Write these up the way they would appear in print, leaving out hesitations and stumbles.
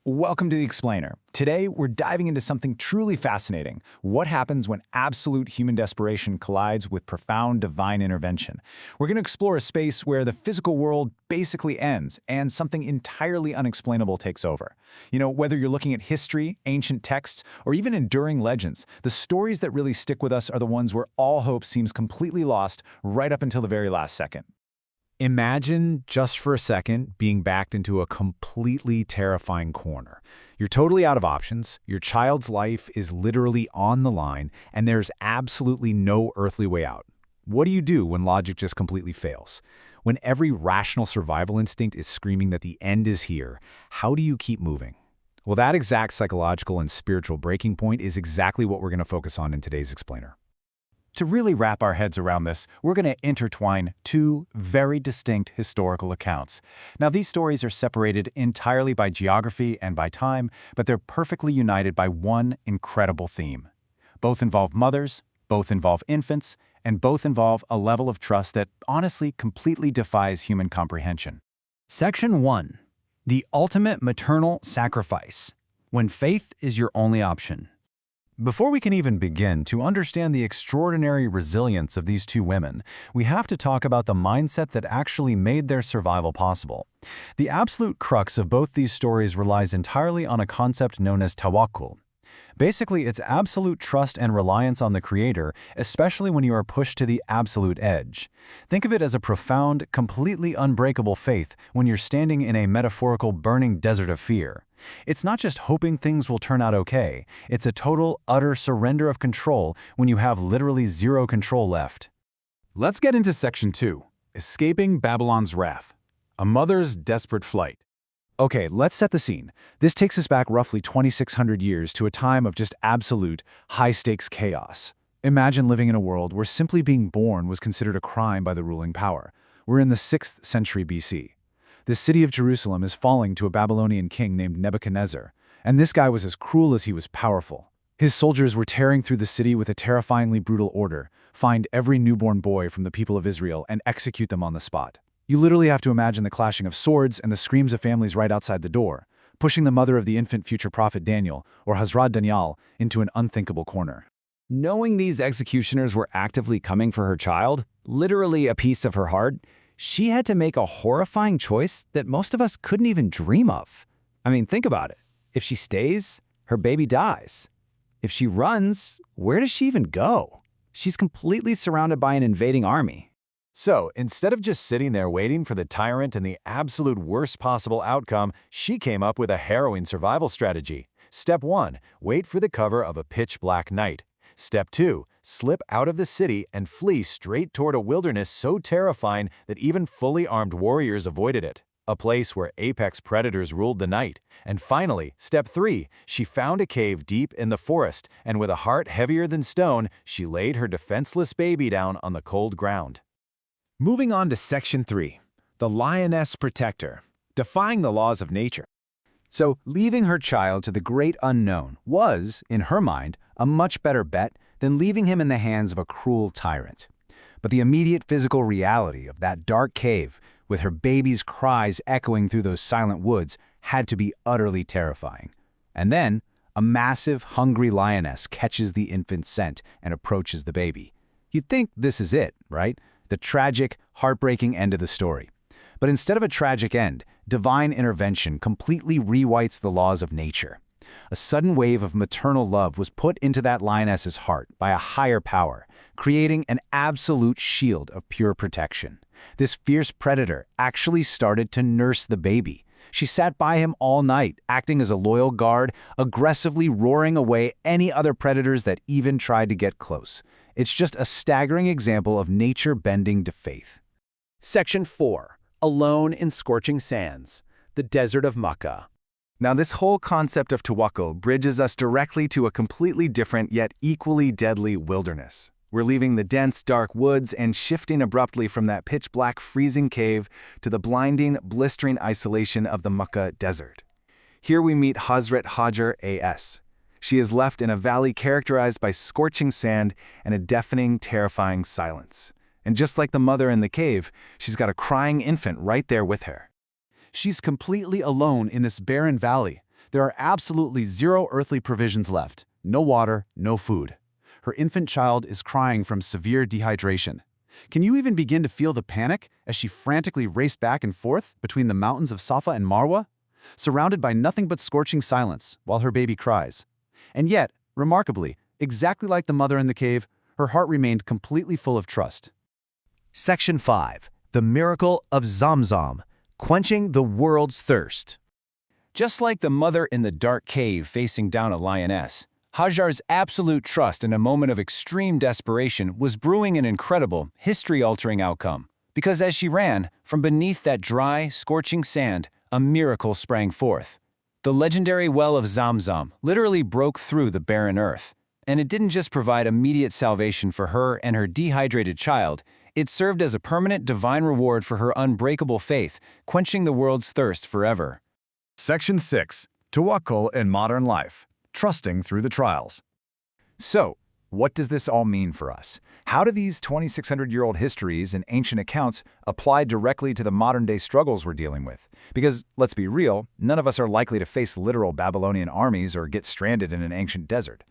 Welcome to The Explainer. Today, we're diving into something truly fascinating. What happens when absolute human desperation collides with profound divine intervention? We're going to explore a space where the physical world basically ends and something entirely unexplainable takes over. Whether you're looking at history, ancient texts, or even enduring legends, the stories that really stick with us are the ones where all hope seems completely lost right up until the very last second. Imagine, just for a second, being backed into a completely terrifying corner. You're totally out of options, your child's life is literally on the line, and there's absolutely no earthly way out. What do you do when logic just completely fails? When every rational survival instinct is screaming that the end is here, how do you keep moving? Well, that exact psychological and spiritual breaking point is exactly what we're going to focus on in today's Explainer. To really wrap our heads around this, we're going to intertwine two very distinct historical accounts. Now, these stories are separated entirely by geography and by time, but they're perfectly united by one incredible theme. Both involve mothers, both involve infants, and both involve a level of trust that honestly completely defies human comprehension. Section 1. The ultimate maternal sacrifice, when faith is your only option. Before we can even begin to understand the extraordinary resilience of these two women, we have to talk about the mindset that actually made their survival possible. The absolute crux of both these stories relies entirely on a concept known as tawakkul. Basically, it's absolute trust and reliance on the Creator, especially when you are pushed to the absolute edge. Think of it as a profound, completely unbreakable faith when you're standing in a metaphorical burning desert of fear. It's not just hoping things will turn out okay, it's a total, utter surrender of control when you have literally zero control left. Let's get into Section 2, Escaping Babylon's Wrath, a mother's desperate flight. Okay, let's set the scene. This takes us back roughly 2,600 years to a time of just absolute, high-stakes chaos. Imagine living in a world where simply being born was considered a crime by the ruling power. We're in the 6th century BC. The city of Jerusalem is falling to a Babylonian king named Nebuchadnezzar, and this guy was as cruel as he was powerful. His soldiers were tearing through the city with a terrifyingly brutal order: find every newborn boy from the people of Israel and execute them on the spot. You literally have to imagine the clashing of swords and the screams of families right outside the door, pushing the mother of the infant future prophet Daniel, or Hazrat Daniel, into an unthinkable corner. Knowing these executioners were actively coming for her child, literally a piece of her heart, she had to make a horrifying choice that most of us couldn't even dream of. I mean, think about it. If she stays, her baby dies. If she runs, where does she even go? She's completely surrounded by an invading army. So, instead of just sitting there waiting for the tyrant and the absolute worst possible outcome, she came up with a harrowing survival strategy. Step 1. Wait for the cover of a pitch-black night. Step 2. Slip out of the city and flee straight toward a wilderness so terrifying that even fully armed warriors avoided it. A place where apex predators ruled the night. And finally, Step 3. She found a cave deep in the forest, and with a heart heavier than stone, she laid her defenseless baby down on the cold ground. Moving on to Section 3, the Lioness Protector, defying the laws of nature. So, leaving her child to the great unknown was, in her mind, a much better bet than leaving him in the hands of a cruel tyrant. But the immediate physical reality of that dark cave, with her baby's cries echoing through those silent woods, had to be utterly terrifying. And then, a massive, hungry lioness catches the infant's scent and approaches the baby. You'd think this is it, right? The tragic, heartbreaking end of the story. But instead of a tragic end, divine intervention completely rewrites the laws of nature. A sudden wave of maternal love was put into that lioness's heart by a higher power, creating an absolute shield of pure protection. This fierce predator actually started to nurse the baby. She sat by him all night, acting as a loyal guard, aggressively roaring away any other predators that even tried to get close. It's just a staggering example of nature bending to faith. Section 4. Alone in Scorching Sands, the Desert of Makkah. Now, this whole concept of tawakkul bridges us directly to a completely different yet equally deadly wilderness. We're leaving the dense, dark woods and shifting abruptly from that pitch-black, freezing cave to the blinding, blistering isolation of the Makkah desert. Here we meet Hazrat Hajar A.S. She is left in a valley characterized by scorching sand and a deafening, terrifying silence. And just like the mother in the cave, she's got a crying infant right there with her. She's completely alone in this barren valley. There are absolutely zero earthly provisions left. No water, no food. Her infant child is crying from severe dehydration. Can you even begin to feel the panic as she frantically raced back and forth between the mountains of Safa and Marwa, surrounded by nothing but scorching silence while her baby cries? And yet, remarkably, exactly like the mother in the cave, her heart remained completely full of trust. Section 5. The Miracle of Zamzam, Quenching the World's Thirst. Just like the mother in the dark cave facing down a lioness, Hajar's absolute trust in a moment of extreme desperation was brewing an incredible, history-altering outcome. Because as she ran, from beneath that dry, scorching sand, a miracle sprang forth. The legendary well of Zamzam literally broke through the barren earth. And it didn't just provide immediate salvation for her and her dehydrated child, it served as a permanent divine reward for her unbreakable faith, quenching the world's thirst forever. Section 6. Tawakkul in Modern Life, Trusting Through the Trials. So, what does this all mean for us? How do these 2,600-year-old histories and ancient accounts apply directly to the modern-day struggles we're dealing with? Because, let's be real, none of us are likely to face literal Babylonian armies or get stranded in an ancient desert.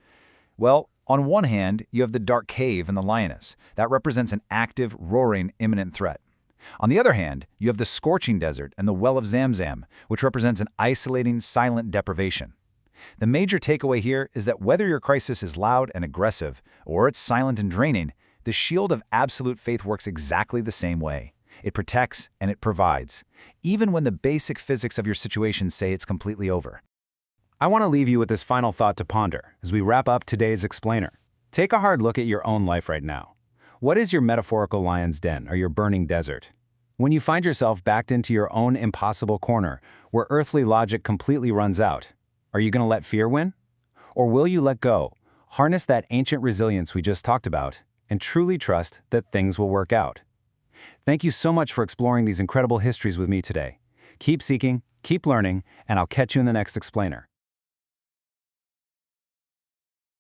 Well, on one hand, you have the dark cave and the lioness. That represents an active, roaring, imminent threat. On the other hand, you have the scorching desert and the well of Zamzam, which represents an isolating, silent deprivation. The major takeaway here is that whether your crisis is loud and aggressive, or it's silent and draining, the shield of absolute faith works exactly the same way. It protects and it provides, even when the basic physics of your situation say it's completely over. I want to leave you with this final thought to ponder as we wrap up today's explainer. Take a hard look at your own life right now. What is your metaphorical lion's den or your burning desert? When you find yourself backed into your own impossible corner, where earthly logic completely runs out, are you going to let fear win? Or will you let go, harness that ancient resilience we just talked about, and truly trust that things will work out? Thank you so much for exploring these incredible histories with me today. Keep seeking, keep learning, and I'll catch you in the next explainer.